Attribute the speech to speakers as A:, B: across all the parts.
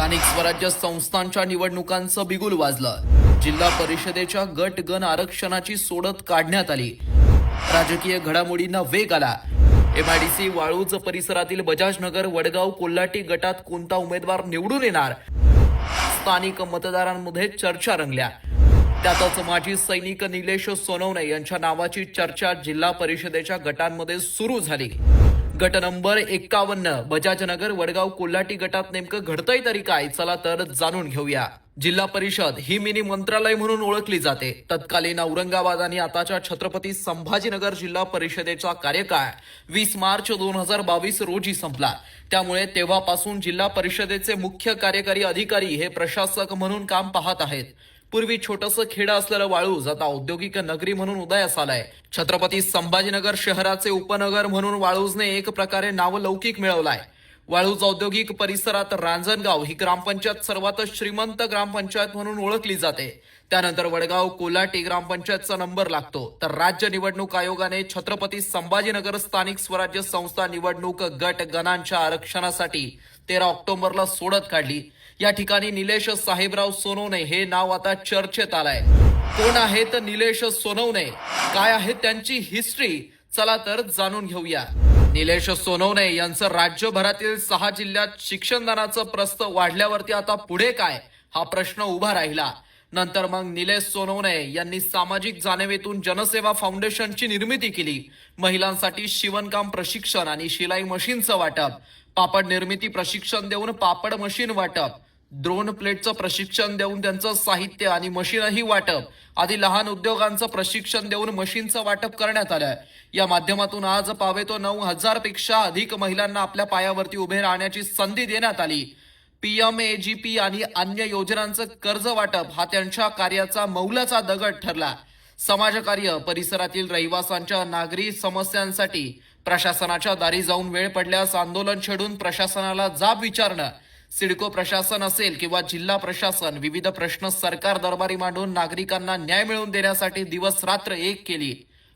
A: स्थानिक स्वराज्य संस्थांच्या निवडणुकांचं बिगुल वाजलं। जिल्हा परिषदेच्या गट गण आरक्षणाची सोडत काढण्यात आली। राजकीय घडामोडींना वेग आला। एमआयडीसी वाळूज परिसरातील बजाजनगर वडगाव कोल्हाटी गटात कोणता उमेदवार निवडून येणार, स्थानिक मतदारांमध्ये चर्चा रंगल्या। त्यातच माजी सैनिक निलेश सोनवणे यांच्या नावाची चर्चा जिल्हा परिषदेच्या गटांमध्ये सुरू झाली। गट नंबर 51 बजाजनगर वडगाव कोल्हाटी गटात नेमकं घडतंय तरी काय, चला तर जाणून घेऊया। जिल्हा परिषद ही मिनी मंत्रालय म्हणून ओळखली जाते। तत्कालीन औरंगाबाद आणि आताच्या छत्रपती संभाजीनगर जिल्हा परिषदेचा कार्यकाळ 20 मार्च 2022 रोजी संपला। त्यामुळे तेव्हापासून जिल्हा परिषदेचे मुख्य कार्यकारी अधिकारी हे प्रशासक म्हणून काम पाहत आहेत। पूर्वी छोटंसं खेडं असलेलं वाळूज आता औद्योगिक नगरी म्हणून उदयास आलंय। छत्रपती संभाजीनगर शहराचे उपनगर म्हणून वाळूजने एक प्रकारे नावलौकिक मिळवलाय। वाळूज औद्योगिक परिसरात रांजणगाव ही ग्रामपंचायत सर्वात श्रीमंत ग्रामपंचायत म्हणून ओळखली जाते। त्यानंतर वडगाव कोल्हाटी ग्रामपंचायतचा नंबर लागतो। तर राज्य निवडणूक आयोगाने छत्रपती संभाजीनगर स्थानिक स्वराज्य संस्था निवडणूक गट गणांच्या आरक्षणासाठी 13 ऑक्टोबरला सोडत काढली। या ठिकाणी निलेश साहेबराव सोनवणे हे नाव आता चर्चेत आलंय। कोण आहेत निलेश सोनवणे, काय आहे त्यांची हिस्ट्री, चला तर जाणून घेऊया। निलेश सोनवणे यांचं राज्यभरातील 6 जिल्ह्यात शिक्षणदानाचं प्रस्थ वाढल्यावरती आता पुढे काय हा प्रश्न उभा राहिला। नंतर मग निलेश सोनवणे यांनी सामाजिक जाणीवेतून जनसेवा फाउंडेशनची निर्मिती केली। महिलांसाठी शिवणकाम प्रशिक्षण आणि शिलाई मशीनचं वाटप, पापड निर्मिती प्रशिक्षण देऊन पापड मशीन वाटप, ड्रोन प्लेटचं प्रशिक्षण देऊन त्यांचं साहित्य आणि मशीनही वाटप आदी लहान उद्योगांचं प्रशिक्षण देऊन मशीनचं वाटप करण्यात आलं। या माध्यमातून आज पावेतो 9,000 पेक्षा अधिक महिलांना आपल्या पायावरती उभे राहण्याची संधी देण्यात आली। PMAGP आणि अन्य योजनांचं कर्ज वाटप हा त्यांच्या कार्याचा मौलाचा दगड ठरला। समाजकार्य, परिसरातील रहिवाशांच्या नागरी समस्यांसाठी प्रशासनाच्या दारी जाऊन वेळ पडल्यास आंदोलन छेडून प्रशासनाला जाब विचारणं, सिडको प्रशासन असेल किंवा जिल्हा प्रशासन विविध प्रश्न सरकार दरबारी मांडून नागरिकांना न्याय मिळवून देण्यासाठी दिवस रात्र एक केली।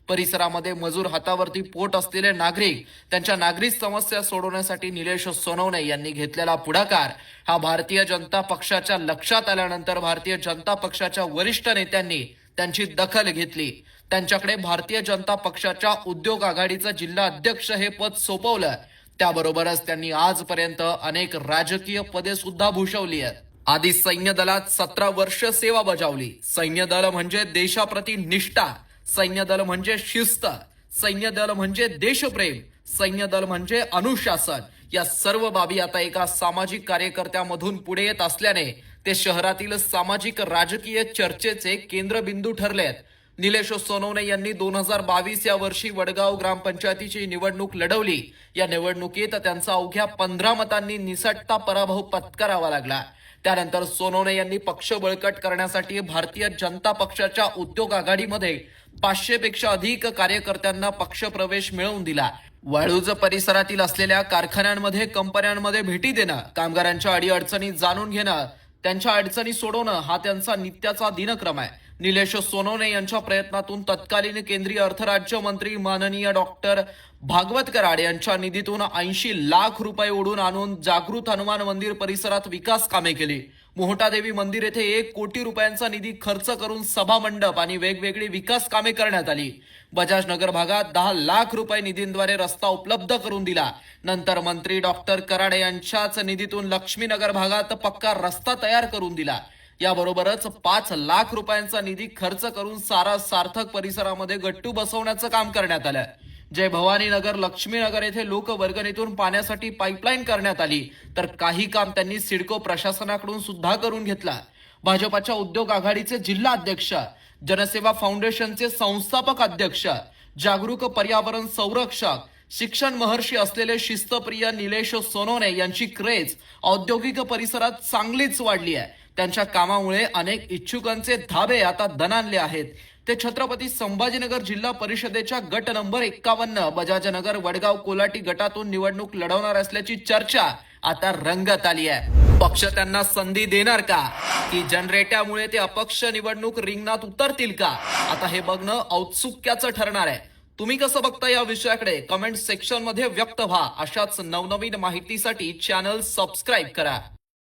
A: परिसरामध्ये मजूर हातावरती पोट असलेले नागरिक त्यांच्या नागरिक समस्या सोडवण्यासाठी निलेश सोनवणे यांनी घेतलेला पुढाकार हा भारतीय जनता पक्षाच्या लक्षात आल्यानंतर भारतीय जनता पक्षाच्या वरिष्ठ नेत्यांनी त्यांची दखल घेतली। त्यांच्याकडे भारतीय जनता पक्षाच्या उद्योग आघाडीचं जिल्हा अध्यक्ष हे पद सोपवलं। त्याबरोबरच त्यांनी आजपर्यंत अनेक राजकीय पदे सुद्धा भूषवली आहेत। आधी सैन्य दलात 17 वर्ष सेवा बजावली। सैन्य दल म्हणजे देशाप्रती निष्ठा, सैन्य दल म्हणजे शिस्त, सैन्य दल म्हणजे देशप्रेम, सैन्य दल म्हणजे अनुशासन। या सर्व बाबी आता एका सामाजिक कार्यकर्त्यामधून पुढे येत असल्याने ते शहरातील सामाजिक राजकीय चर्चेचे केंद्रबिंदू ठरलेत। निलेश सोनवणे यांनी 2022 या वर्षी वडगाव ग्रामपंचायतीची निवडणूक लढवली। या निवडणुकीत त्यांचा अवघ्या 15 मतांनी निसटता पराभव पत्करावा लागला। त्यानंतर सोनवणे यांनी पक्ष बळकट करण्यासाठी भारतीय जनता पक्षाच्या उद्योग आघाडीमध्ये 500 पेक्षा अधिक कार्यकर्त्यांना पक्षप्रवेश मिळवून दिला। वाळूज परिसरातील असलेल्या कारखान्यांमध्ये, कंपन्यांमध्ये भेटी देणं, कामगारांच्या अडीअडचणी जाणून घेणं, त्यांच्या अडचणी सोडवणं हा त्यांचा नित्याचा दिनक्रम आहे। निलेश सोनवणे यांच्या प्रयत्नातून तत्कालीन केंद्रीय अर्थराज्यमंत्री माननीय डॉक्टर भागवत कराड यांच्या निधीतून 80 लाख रुपये ओढून आणून जागृत हनुमान मंदिर परिसरात विकास कामे केली। मोहटादेवी मंदिर येथे 1 कोटी रुपयांचा निधी खर्च करून सभा मंडप आणि वेगवेगळी विकास कामे करण्यात आली। बजाजनगर भागात 10 लाख रुपये निधींद्वारे रस्ता उपलब्ध करून दिला। नंतर मंत्री डॉक्टर कराड यांच्याच निधीतून लक्ष्मीनगर भागात पक्का रस्ता तयार करून दिला। याबरोबरच 5 लाख रुपयांचा निधी खर्च करून सारा सार्थक परिसरामध्ये गट्टू बसवण्याचं काम करण्यात आलं। जय भवानी नगर, लक्ष्मीनगर येथे लोकवर्गणीतून पाण्यासाठी पाईपलाईन करण्यात आली। तर काही काम त्यांनी सिडको प्रशासनाकडून सुद्धा करून घेतलं। भाजपच्या उद्योग आघाडीचे जिल्हा अध्यक्ष, जनसेवा फाउंडेशनचे संस्थापक अध्यक्ष, जागरूक पर्यावरण संरक्षक, शिक्षण महर्षी असलेले शिस्तप्रिय निलेश सोनवणे यांची क्रेज औद्योगिक परिसरात चांगलीच वाढली आहे। त्यांच्या कामामुळे अनेक इच्छुकांचे धाबे आता दणाणले आहेत। ते छत्रपती संभाजीनगर जिल्हा परिषदेच्या गट नंबर 51 बजाजनगर वडगाव कोल्हाटी गटातून निवडणूक लढवणार असल्याची चर्चा आता रंगत आली आहे। पक्ष त्यांना संधी देणार का, की जनरेट्यामुळे ते अपक्ष निवडणूक रिंगणात उतरतील का, आता हे बघणं औत्सुक्याचं ठरणार आहे। तुम्ही कसं बघता या विषयाकडे कमेंट सेक्शन मध्ये व्यक्त व्हा। अशाच नवनवीन माहितीसाठी चॅनल सबस्क्राइब करा।